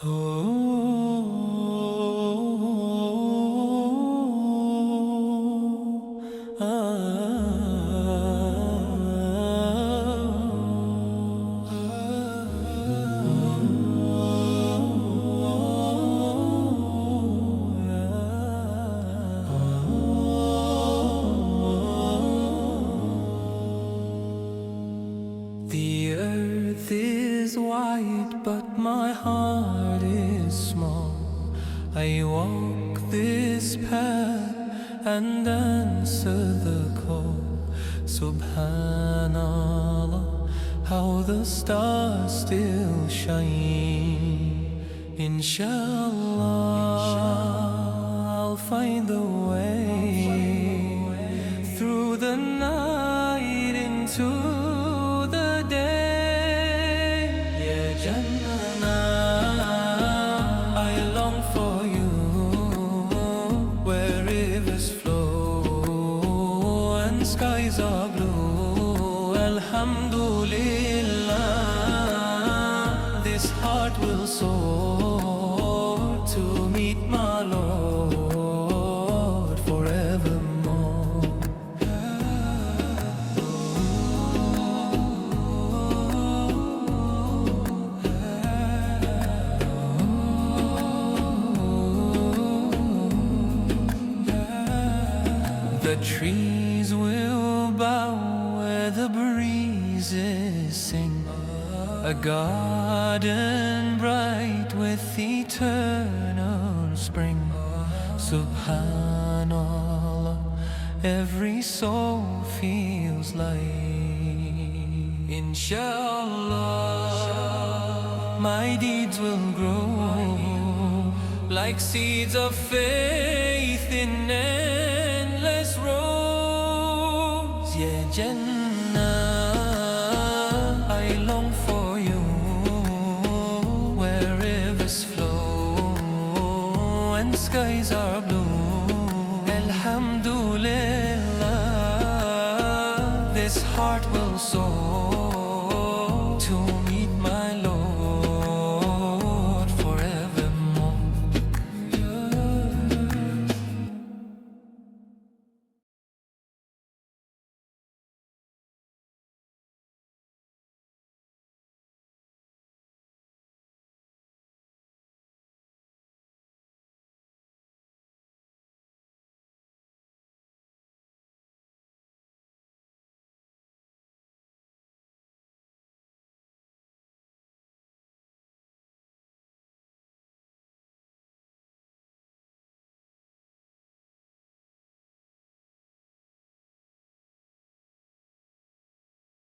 The earth is wide, but my heart is small. I walk this path and answer the call. Subhanallah, how the stars still shine. Inshallah, I'll find the way through the night into skies are blue. Alhamdulillah, this heart will soar to meet my Lord forevermore. The trees will bow where the breezes sing, a garden bright with eternal spring. Subhanallah, every soul feels light. Inshallah, my deeds will grow like seeds of faith in endless rows. Yeah, Jannah, I long for you, where rivers flow and skies are